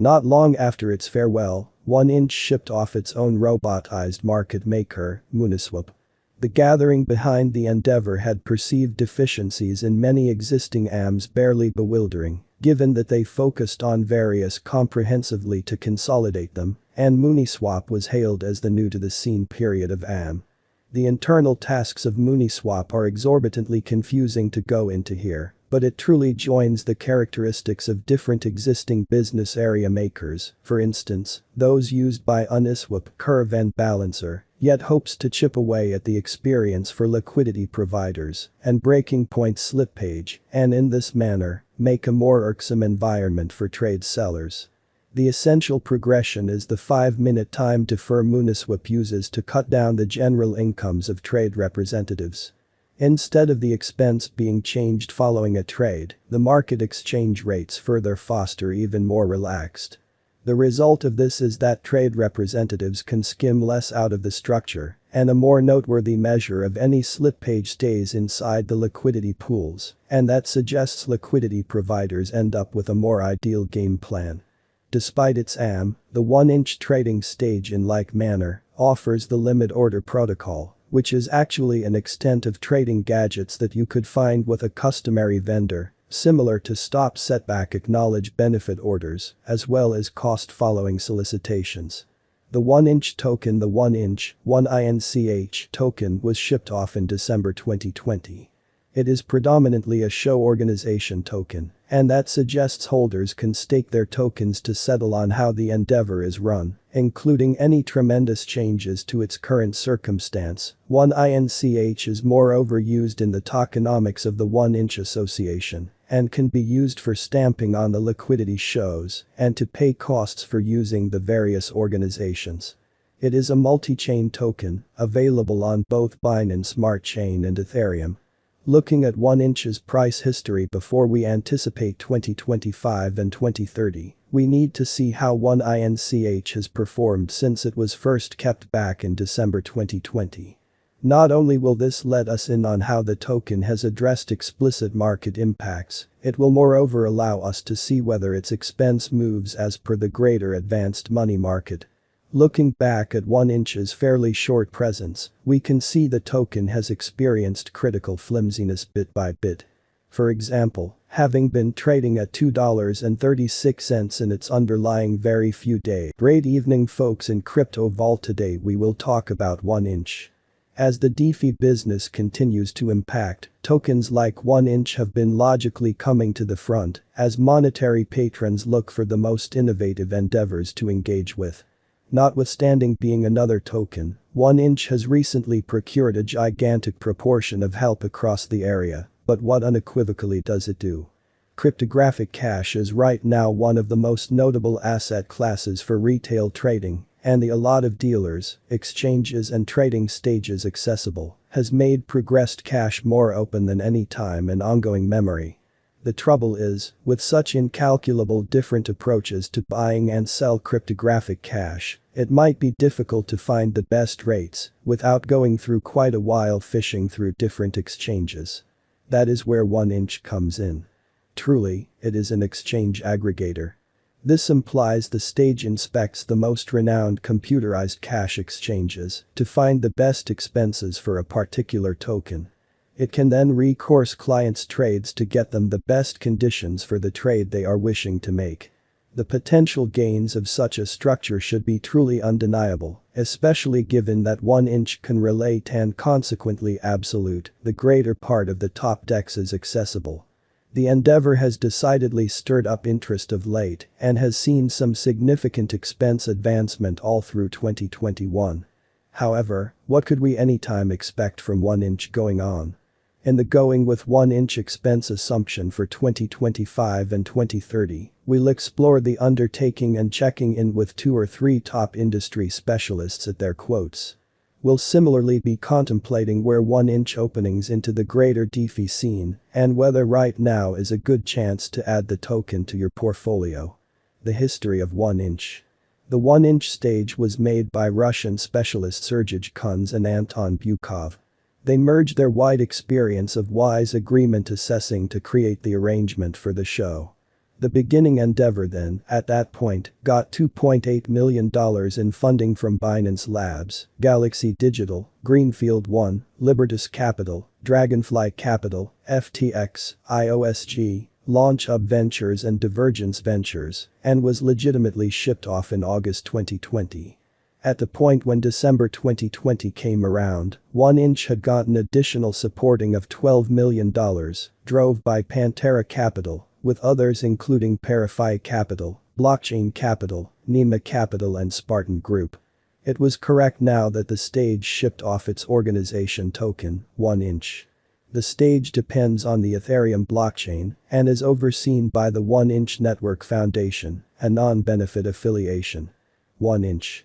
Not long after its farewell, 1inch shipped off its own robotized market maker, Uniswap. The gathering behind the endeavor had perceived deficiencies in many existing AMs, barely bewildering, given that they focused on various comprehensively to consolidate them, and Uniswap was hailed as the new-to-the-scene period of AM. The internal tasks of Uniswap are exorbitantly confusing to go into here, but it truly joins the characteristics of different existing business area makers, for instance, those used by Uniswap, Curve and Balancer, yet hopes to chip away at the experience for liquidity providers and breaking point slippage, and in this manner, make a more irksome environment for trade sellers. The essential progression is the 5-minute time defer Uniswap uses to cut down the general incomes of trade representatives. Instead of the expense being changed following a trade, the market exchange rates further foster even more relaxed. The result of this is that trade representatives can skim less out of the structure, and a more noteworthy measure of any slippage stays inside the liquidity pools, and that suggests liquidity providers end up with a more ideal game plan. Despite its AM, the 1inch trading stage in like manner offers the limit order protocol, which is actually an extent of trading gadgets that you could find with a customary vendor, similar to stop setback acknowledge benefit orders, as well as cost following solicitations. The 1inch token, the 1inch, 1INCH token was shipped off in December 2020. It is predominantly a show organization token, and that suggests holders can stake their tokens to settle on how the endeavor is run, including any tremendous changes to its current circumstance. 1INCH is moreover used in the tokenomics of the 1inch association and can be used for stamping on the liquidity shows and to pay costs for using the various organizations. It is a multi-chain token, available on both Binance Smart Chain and Ethereum. Looking at 1inch's price history before we anticipate 2025 and 2030, we need to see how 1INCH has performed since it was first kept back in December 2020. Not only will this let us in on how the token has addressed explicit market impacts, it will moreover allow us to see whether its expense moves as per the greater advanced money market. Looking back at 1inch's fairly short presence, we can see the token has experienced critical flimsiness bit by bit. For example, having been trading at $2.36 in its underlying very few days. Great evening folks, in Crypto Vault today we will talk about 1inch. As the DeFi business continues to impact, tokens like 1inch have been logically coming to the front as monetary patrons look for the most innovative endeavors to engage with. Notwithstanding being another token, 1inch has recently procured a gigantic proportion of help across the area, but what unequivocally does it do? Cryptographic cash is right now one of the most notable asset classes for retail trading, and a lot of dealers, exchanges and trading stages accessible has made progressed cash more open than any time in ongoing memory. The trouble is, with such incalculable different approaches to buying and sell cryptographic cash, it might be difficult to find the best rates without going through quite a while fishing through different exchanges. That is where 1inch comes in. Truly, it is an exchange aggregator. This implies the stage inspects the most renowned computerized cash exchanges to find the best expenses for a particular token. It can then recourse clients' trades to get them the best conditions for the trade they are wishing to make. The potential gains of such a structure should be truly undeniable, especially given that 1inch can relate and consequently absolute the greater part of the top DEX is accessible. The endeavor has decidedly stirred up interest of late and has seen some significant expense advancement all through 2021. However, what could we anytime expect from 1inch going on? In the going with 1inch expense assumption for 2025 and 2030, we'll explore the undertaking and checking in with 2 or 3 top industry specialists at their quotes. We'll similarly be contemplating where 1inch openings into the greater DeFi scene and whether right now is a good chance to add the token to your portfolio. The history of 1inch. The 1inch stage was made by Russian specialists Sergej Kunz and Anton Bukov. They merged their wide experience of wise agreement assessing to create the arrangement for the show. The beginning endeavor then, at that point, got $2.8 million in funding from Binance Labs, Galaxy Digital, Greenfield One, Libertas Capital, Dragonfly Capital, FTX, IOSG, LaunchHub Ventures and Divergence Ventures, and was legitimately shipped off in August 2020. At the point when December 2020 came around, 1inch had gotten additional supporting of $12 million, drove by Pantera Capital, with others including Parify Capital, Blockchain Capital, Nema Capital and Spartan Group. It was correct now that the stage shipped off its organization token, 1inch. The stage depends on the Ethereum blockchain and is overseen by the 1inch Network Foundation, a non-benefit affiliation. 1inch.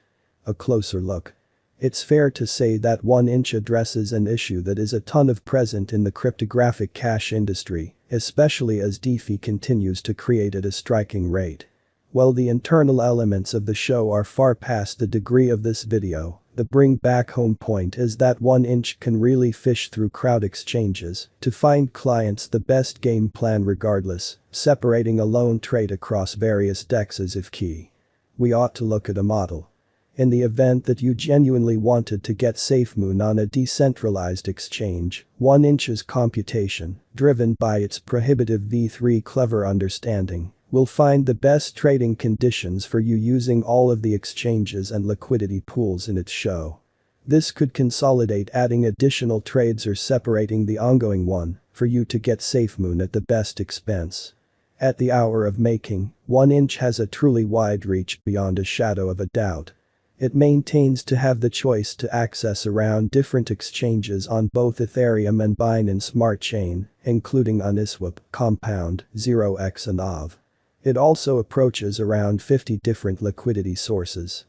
A closer look. It's fair to say that 1inch addresses an issue that is a ton of present in the cryptographic cash industry, especially as DeFi continues to create at a striking rate. While the internal elements of the show are far past the degree of this video, the bring back home point is that 1inch can really fish through crowd exchanges to find clients the best game plan regardless, separating a lone trade across various dexes if key. We ought to look at a model. In the event that you genuinely wanted to get SafeMoon on a decentralized exchange, 1inch's computation, driven by its prohibitive V3 clever understanding, will find the best trading conditions for you using all of the exchanges and liquidity pools in its show. This could consolidate adding additional trades or separating the ongoing one for you to get SafeMoon at the best expense. At the hour of making, 1inch has a truly wide reach beyond a shadow of a doubt. It maintains to have the choice to access around different exchanges on both Ethereum and Binance Smart Chain, including Uniswap, Compound, 0x and OV. It also approaches around 50 different liquidity sources.